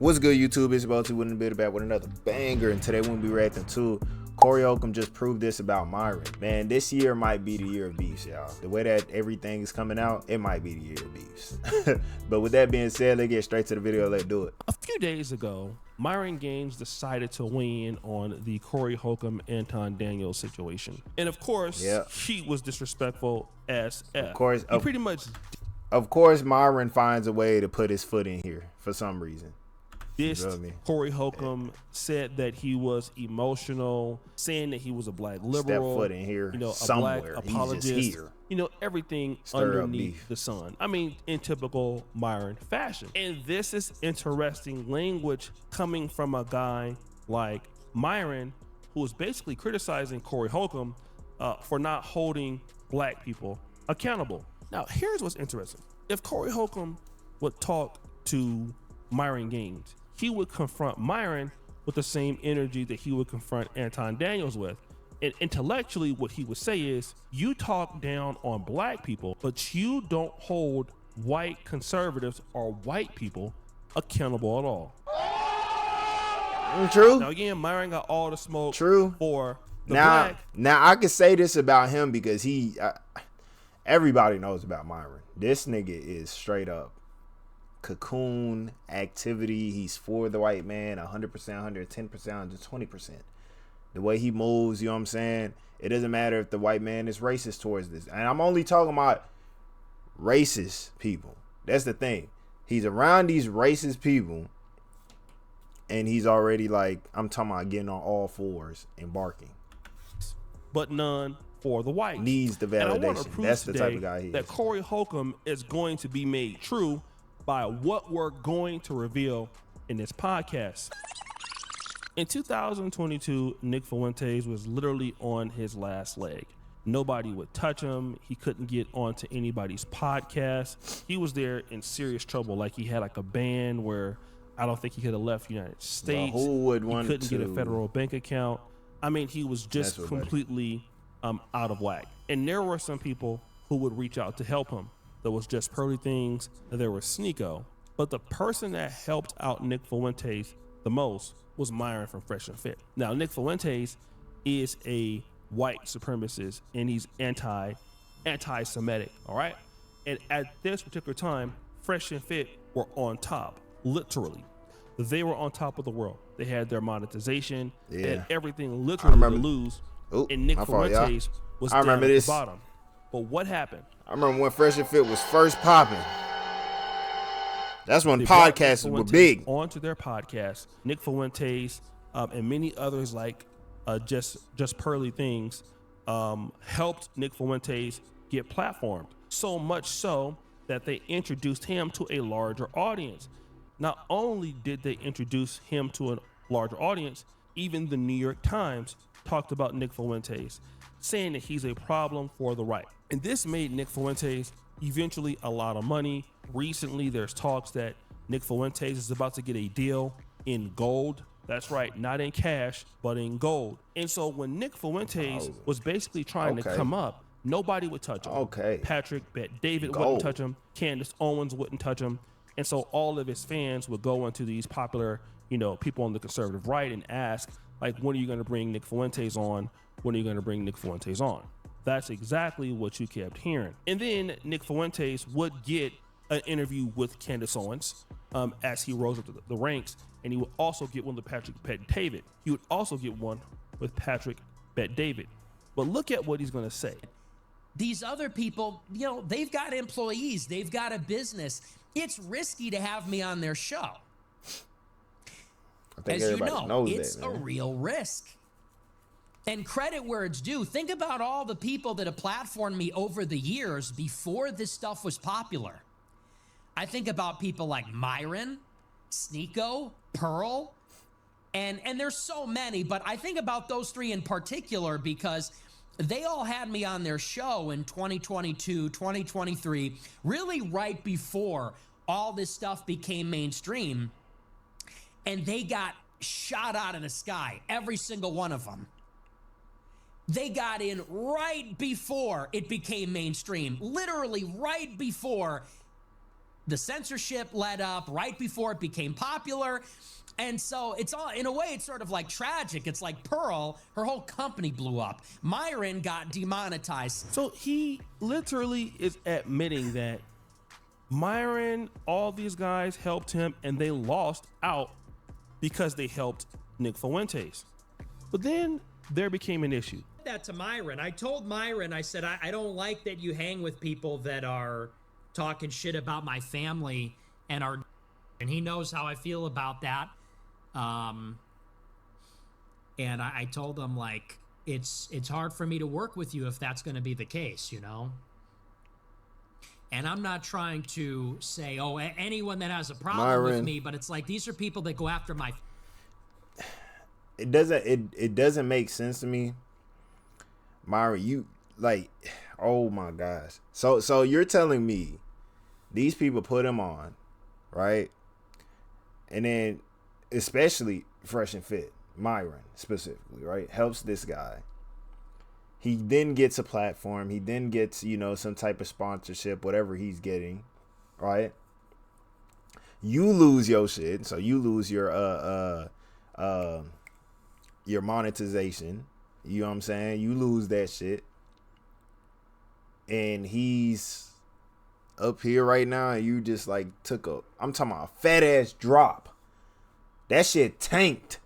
What's good, YouTube? It's about to win a bit back with another banger, and today we'll be reacting to Corey Holcomb just proved this about Myron. Man, this year might be the year of beefs, y'all. The way that everything is coming out, it might be the year of beefs. But with that being said, let's get straight to the video. Let's do it. A few days ago, Myron Gaines decided to weigh in on the Corey Holcomb Anton Daniels situation, and of course, he was disrespectful as F. Of course, Myron finds a way to put his foot in here for some reason. Corey Holcomb said that he was emotional, saying that he was a black liberal, step foot in here, a somewhere. black apologist, he's just here. Everything underneath the sun. I mean, in typical Myron fashion. And this is interesting language coming from a guy like Myron, who is basically criticizing Corey Holcomb for not holding black people accountable. Now, here's what's interesting. If Corey Holcomb would talk to Myron Gaines, he would confront Myron with the same energy that he would confront Anton Daniels with. And intellectually, what he would say is, you talk down on black people, but you don't hold white conservatives or white people accountable at all. True. Now again, Myron got all the smoke. True. For the black. Now I can say this about him because everybody knows about Myron. This nigga is straight up cocoon activity. He's for the white man 100%, 110%, 120%. The way he moves, you know what I'm saying? It doesn't matter if the white man is racist towards this. And I'm only talking about racist people. That's the thing. He's around these racist people and he's already like, I'm talking about getting on all fours and barking. But none for the white. Needs the validation. That's the type of guy he is. That Corey Holcomb is going to be made true by what we're going to reveal in this podcast. In 2022, Nick Fuentes was literally on his last leg. Nobody would touch him. He couldn't get onto anybody's podcast. He was there in serious trouble. Like, he had like a ban where I don't think he could have left the United States. Who would want he couldn't get a federal bank account. I mean, he was just completely out of whack. And there were some people who would reach out to help him. There was Just Pearly Things, there was Sneeko. But the person that helped out Nick Fuentes the most was Myron from Fresh and Fit. Now, Nick Fuentes is a white supremacist and he's anti-Semitic, all right? And at this particular time, Fresh and Fit were on top, literally. They were on top of the world. They had their monetization, they had everything literally to lose. And Nick Fuentes was down at the bottom. But what happened? I remember when Fresh and Fit was first popping. That's when podcasts were big. Onto their podcast, Nick Fuentes and many others like Just Pearly Things helped Nick Fuentes get platformed. So much so that they introduced him to a larger audience. Not only did they introduce him to a larger audience, even the New York Times talked about Nick Fuentes, saying that he's a problem for the right. And this made Nick Fuentes eventually a lot of money. Recently, there's talks that Nick Fuentes is about to get a deal in gold. That's right, not in cash, but in gold. And so when Nick Fuentes was basically trying to come up, nobody would touch him. Patrick Bet-David wouldn't touch him. Candace Owens wouldn't touch him. And so all of his fans would go into these popular, people on the conservative right and ask, like, when are you going to bring Nick Fuentes on? When are you going to bring Nick Fuentes on? That's exactly what you kept hearing. And then Nick Fuentes would get an interview with Candace Owens as he rose up to the ranks, and he would also get one with Patrick Bet-David. He would also get one with Patrick Bet-David. But look at what he's going to say. These other people, they've got employees, they've got a business. It's risky to have me on their show. As you know, it's a real risk. And credit where it's due. Think about all the people that have platformed me over the years before this stuff was popular. I think about people like Myron, Sneeko, Pearl, and there's so many, but I think about those three in particular because they all had me on their show in 2022, 2023, really right before all this stuff became mainstream, and they got shot out of the sky, every single one of them. They got in right before it became mainstream, literally right before the censorship let up right before it became popular. And so it's all, in a way, it's sort of like tragic. It's like Pearl, her whole company blew up. Myron got demonetized. So he literally is admitting that Myron, all these guys helped him and they lost out because they helped Nick Fuentes. But then there became an issue. That to Myron. I told Myron, I said, I don't like that you hang with people that are talking shit about my family and he knows how I feel about that. And I told him, like, it's hard for me to work with you if that's going to be the case, you know? And I'm not trying to say, oh, anyone that has a problem with me, but it's like, these are people that go after my... It doesn't make sense to me. Myron, you, like, oh my gosh. So you're telling me these people put him on, right? And then, especially Fresh and Fit, Myron specifically, right? Helps this guy. He then gets a platform. He then gets, you know, some type of sponsorship, whatever he's getting, right? You lose your shit, so you lose your monetization. You know what I'm saying? You lose that shit. And he's up here right now, and you just like I'm talking about a fat ass drop. That shit tanked.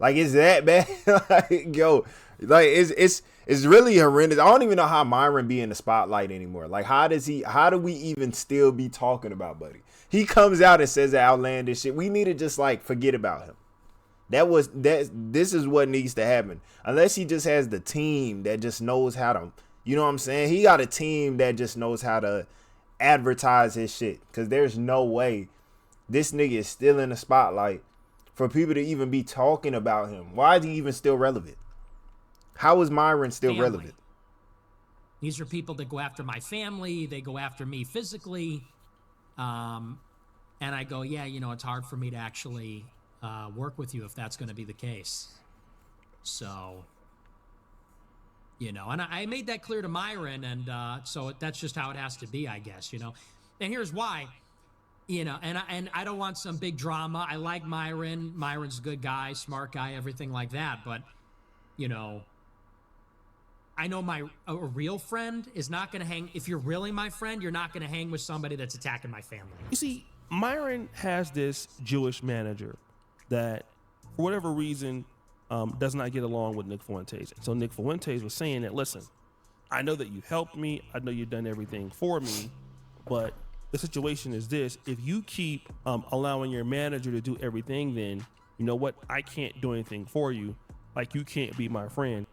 Like, it's that bad? Like, yo, like it's really horrendous. I don't even know how Myron be in the spotlight anymore. Like, how do we even still be talking about Buddy? He comes out and says that outlandish shit. We need to just like forget about him. This is what needs to happen. Unless he just has the team that just knows how to, you know what I'm saying? He got a team that just knows how to advertise his shit. Cause there's no way this nigga is still in the spotlight for people to even be talking about him. Why is he even still relevant? How is Myron still relevant? These are people that go after my family. They go after me physically. And I go, yeah, you know, it's hard for me to actually work with you if that's going to be the case. So, you know, and I made that clear to Myron, and so that's just how it has to be, I guess, you know. And here's why, you know, and I don't want some big drama. I like Myron. Myron's a good guy, smart guy, everything like that. But, you know, I know a real friend is not going to hang. If you're really my friend, you're not going to hang with somebody that's attacking my family. You see, Myron has this Jewish manager that, for whatever reason, does not get along with Nick Fuentes. And so Nick Fuentes was saying that, listen, I know that you helped me. I know you've done everything for me, but the situation is this. If you keep allowing your manager to do everything, then you know what? I can't do anything for you. Like, you can't be my friend.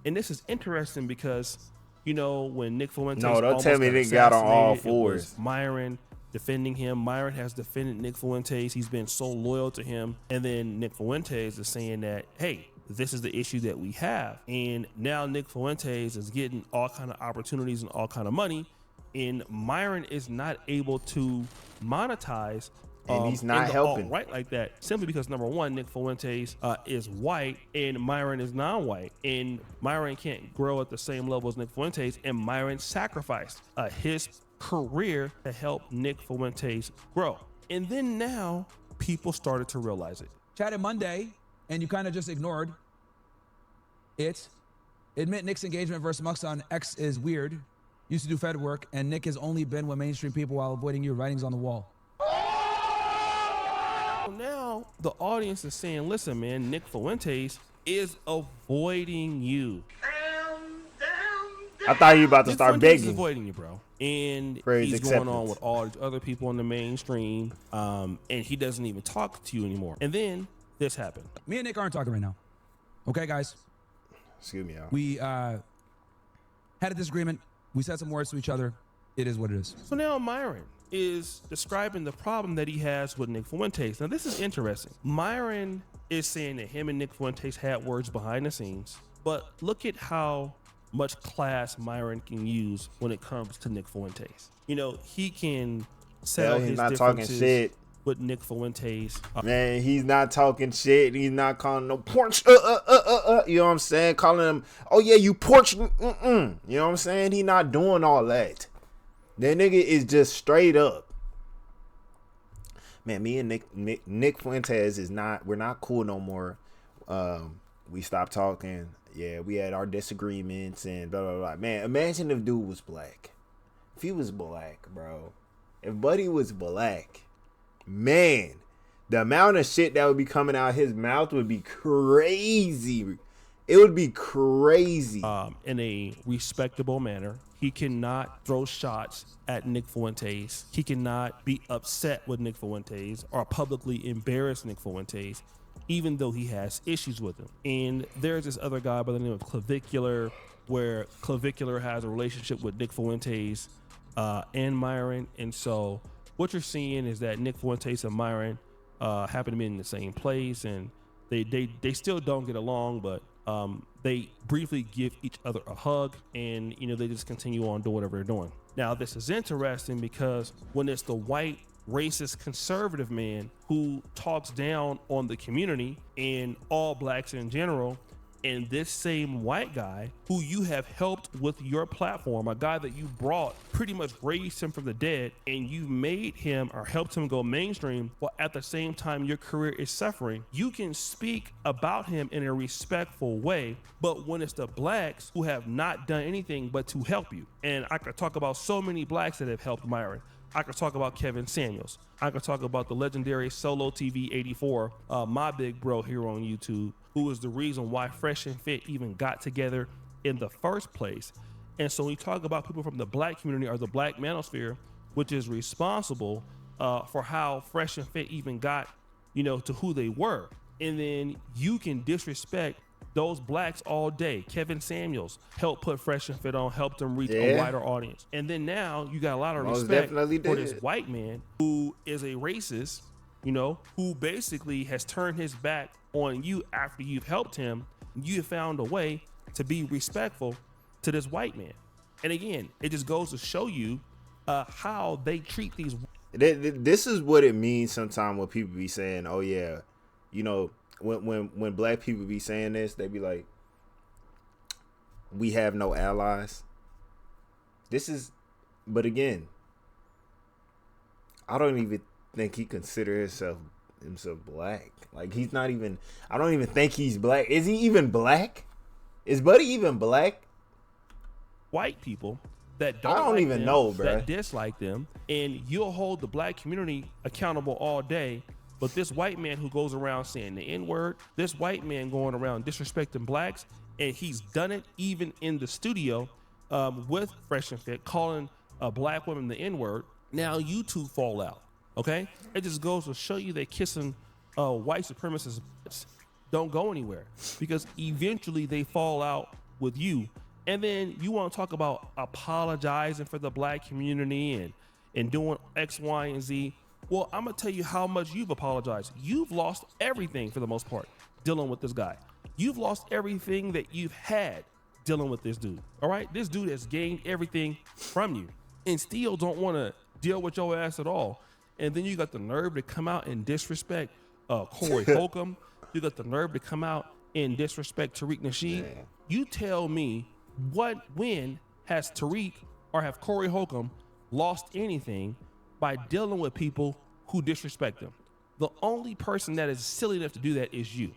And this is interesting because, you know, when Nick Fuentes don't tell me they got on all fours. Myron defending him. Myron has defended Nick Fuentes. He's been so loyal to him. And then Nick Fuentes is saying that, hey, this is the issue that we have. And now Nick Fuentes is getting all kind of opportunities and all kind of money. And Myron is not able to monetize. And he's not helping. Right, like that, simply because, number one, Nick Fuentes is white and Myron is non-white, and Myron can't grow at the same level as Nick Fuentes, and Myron sacrificed his career to help Nick Fuentes grow. And then now people started to realize it. Chatted Monday, and you kind of just ignored it. Admit Nick's engagement versus Mux on X is weird. Used to do Fed work, and Nick has only been with mainstream people while avoiding your writings on the wall. Now the audience is saying, listen, man, Nick Fuentes is avoiding you. I thought you were about to start begging. He's avoiding you, bro. And Praise he's acceptance. going on with all these other people in the mainstream, and he doesn't even talk to you anymore. And then this happened. Me and Nick aren't talking right now. Okay, guys? Excuse me, y'all. We had a disagreement. We said some words to each other. It is what it is. So now Myron is describing the problem that he has with Nick Fuentes. Now, this is interesting. Myron is saying that him and Nick Fuentes had words behind the scenes, but look at how much class Myron can use when it comes to Nick Fuentes. You know, he can settle his not differences talking shit with Nick Fuentes. Man, he's not talking shit. He's not calling no porch. You know what I'm saying? Calling him, oh yeah, you porch. You know what I'm saying? He not doing all that. That nigga is just straight up man, me and Nick Fuentes we're not cool no more. We stopped talking. Yeah, we had our disagreements and blah blah blah. Man, imagine if dude was black. If he was black, bro. If Buddy was black, man, the amount of shit that would be coming out his mouth would be crazy. It would be crazy. In a respectable manner. He cannot throw shots at Nick Fuentes. He cannot be upset with Nick Fuentes or publicly embarrass Nick Fuentes, even though he has issues with him. And there's this other guy by the name of Clavicular, where Clavicular has a relationship with Nick Fuentes and Myron. And so what you're seeing is that Nick Fuentes and Myron happen to be in the same place, and they still don't get along, but they briefly give each other a hug, and they just continue on doing whatever they're doing. Now, this is interesting because when it's the white racist conservative man who talks down on the community and all blacks in general, and this same white guy who you have helped with your platform, a guy that you brought, pretty much raised him from the dead, and you made him or helped him go mainstream, while at the same time your career is suffering, you can speak about him in a respectful way. But when it's the blacks who have not done anything but to help you, and I could talk about so many blacks that have helped Myron. I could talk about Kevin Samuels. I could talk about the legendary Solo TV 84, my big bro here on YouTube, who is the reason why Fresh and Fit even got together in the first place. And so when you talk about people from the black community or the black manosphere, which is responsible for how Fresh and Fit even got, to who they were. And then you can disrespect those blacks all day. Kevin Samuels helped put Fresh and Fit on, helped them reach a wider audience. And then now you got a lot of respect for this white man who is a racist, who basically has turned his back on you after you've helped him. You have found a way to be respectful to this white man. And again, it just goes to show you how they treat these. This is what it means sometimes when people be saying, oh yeah, when black people be saying this, they be like, we have no allies. But again, I don't even think he considers himself black. Like, he's not even, I don't even think he's black. Is he even black? Is Buddy even black? White people that don't, I don't like even them, know, bro, that dislike them, and you'll hold the black community accountable all day. But this white man who goes around saying the N-word, this white man going around disrespecting blacks, and he's done it even in the studio with Fresh and Fit, calling a black woman the N-word. Now you two fall out, okay? It just goes to show you that kissing white supremacists don't go anywhere, because eventually they fall out with you. And then you want to talk about apologizing for the black community and doing X, Y, and Z. Well, I'm going to tell you how much you've apologized. You've lost everything for the most part dealing with this guy. You've lost everything that you've had dealing with this dude. All right? This dude has gained everything from you and still don't want to deal with your ass at all. And then you got the nerve to come out and disrespect Corey Holcomb. You got the nerve to come out and disrespect Tariq Nasheed. Man. You tell me, when has Tariq or have Corey Holcomb lost anything by dealing with people who disrespect them? The only person that is silly enough to do that is you.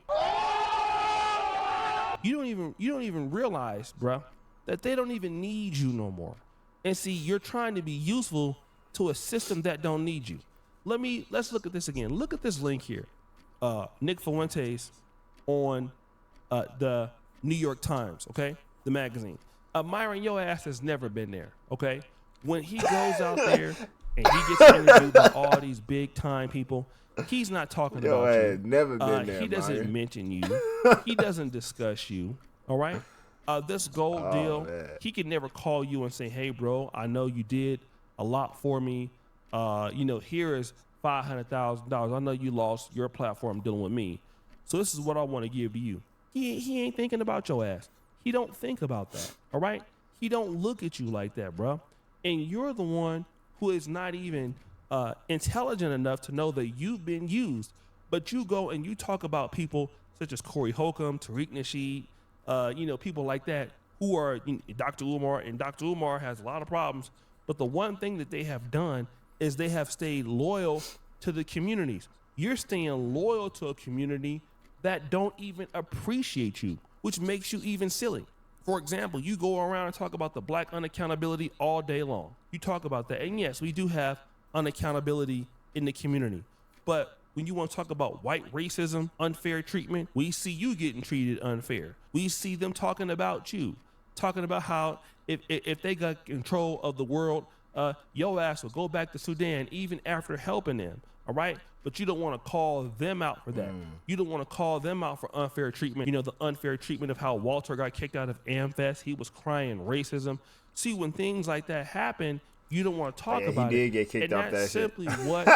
You don't even realize, bruh, that they don't even need you no more. And see, you're trying to be useful to a system that don't need you. Let's look at this again. Look at this link here. Nick Fuentes on the New York Times, okay? The magazine. Myron, your ass has never been there, okay? When he goes out there and he gets interviewed by all these big time people, he's not talking about you. Never been there, he doesn't Myron. mention you. He doesn't discuss you, all right? This gold deal, man. he can never call you and say, hey, bro, I know you did a lot for me. Here is $500,000. I know you lost your platform dealing with me. So this is what I want to give to you. He ain't thinking about your ass. He don't think about that, all right? He don't look at you like that, bro. And you're the one who is not even intelligent enough to know that you've been used. But you go and you talk about people such as Corey Holcomb, Tariq Nasheed, people like that who are Dr. Umar, and Dr. Umar has a lot of problems. But the one thing that they have done is they have stayed loyal to the communities. You're staying loyal to a community that don't even appreciate you, which makes you even silly. For example, you go around and talk about the black unaccountability all day long. You talk about that. And yes, we do have unaccountability in the community. But when you want to talk about white racism, unfair treatment, we see you getting treated unfair. We see them talking about you, talking about how if they got control of the world, your ass will go back to Sudan even after helping them. All right. But you don't want to call them out for that. You don't want to call them out for unfair treatment. You know, the unfair treatment of how Walter got kicked out of AmFest. He was crying racism. See, when things like that happen, you don't want to talk about it. He did get kicked off that shit. And that's simply what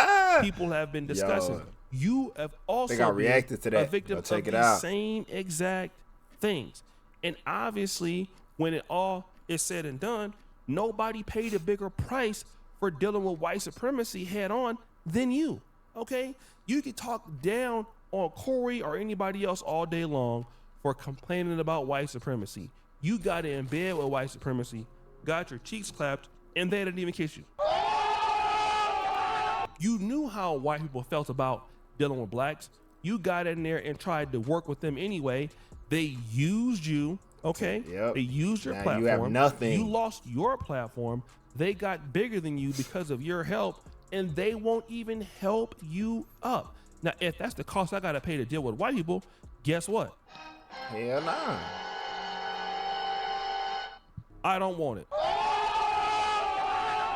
people have been discussing. Yo, you have also got reacted to that. a victim of the same exact things. And obviously, when it all is said and done, nobody paid a bigger price for dealing with white supremacy head on than you. Okay, you can talk down on Cory or anybody else all day long for complaining about white supremacy. You got in bed with white supremacy, got your cheeks clapped, and they didn't even kiss you. You knew how white people felt about dealing with blacks. You got in there and tried to work with them anyway. They used you, okay? Yep. They used your platform. You have nothing. You lost your platform. They got bigger than you because of your help, and they won't even help you up. Now, if that's the cost I got to pay to deal with white people, guess what? Hell nah. I don't want it.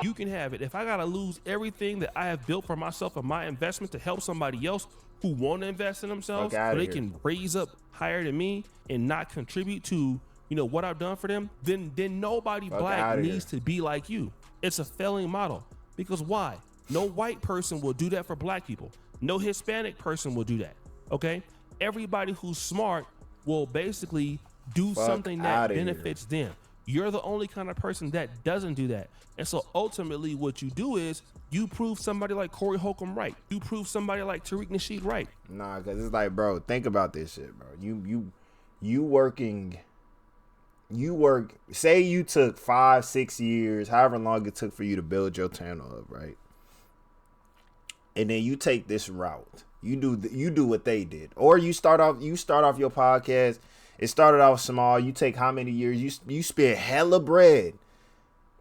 You can have it. If I got to lose everything that I have built for myself and my investment to help somebody else who want to invest in themselves so they can raise up higher than me and not contribute to, you know, what I've done for them, then nobody black needs to be like you. It's a failing model. Because why? No white person will do that for black people. No Hispanic person will do that. Okay? Everybody who's smart will basically do something that benefits them. You're the only kind of person that doesn't do that. And so ultimately what you do is you prove somebody like Corey Holcomb right. You prove somebody like Tariq Nasheed right. Nah, because it's like, bro, think about this shit, bro. You work, say you took 5-6 years, however long it took for you to build your channel up, right? And then you take this route. You do what they did. Or you start off your podcast. It started off small. You take how many years? You spend hella bread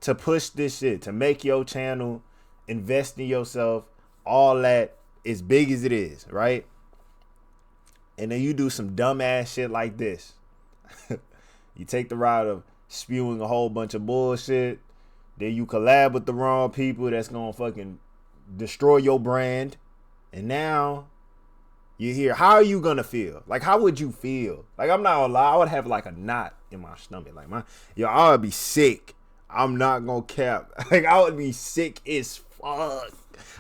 to push this shit, to make your channel, invest in yourself, all that, as big as it is, right? And then you do some dumbass shit like this. You take the route of spewing a whole bunch of bullshit. Then you collab with the wrong people that's gonna fucking destroy your brand. And now you're here. How are you gonna feel? Like, how would you feel? Like, I'm not gonna lie, I would have like a knot in my stomach. Like, I would be sick. I'm not gonna cap. Like, I would be sick as fuck.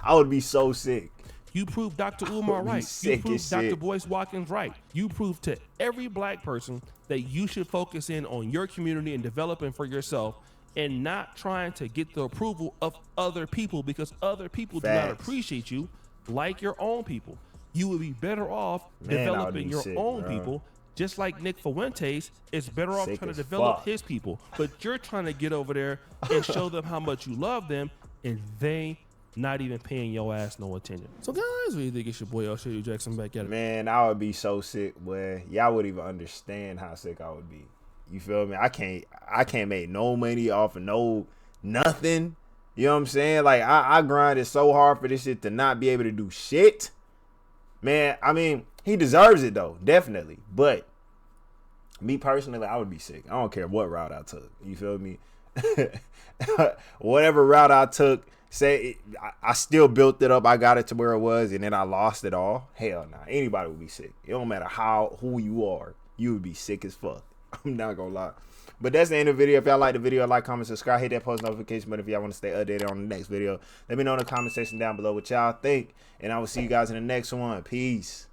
I would be so sick. You proved Dr. Umar right. You proved Dr. Boyce Watkins right. You proved to every black person that you should focus in on your community and developing for yourself and not trying to get the approval of other people, because other people do not appreciate you like your own people. You would be better off developing your own people, just like Nick Fuentes is better off trying to develop his people. But you're trying to get over there and show them how much you love them, and they not even paying your ass no attention. So guys, what do you think? It's your boy L. Jackson back at it. Man, I would be so sick, boy. Y'all wouldn't even understand how sick I would be. You feel me? I can't make no money off of nothing. You know what I'm saying? Like, I grinded so hard for this shit to not be able to do shit. Man, I mean, he deserves it though, definitely. But me personally, I would be sick. I don't care what route I took. You feel me? Whatever route I took, I still built it up. I got it to where it was, and then I lost it all. Hell nah. Anybody would be sick. It don't matter who you are. You would be sick as fuck. I'm not gonna lie. But that's the end of the video. If y'all like the video, like, comment, subscribe, hit that post notification button if y'all want to stay updated on the next video. Let me know in the comment section down below what y'all think, and I will see you guys in the next one. Peace.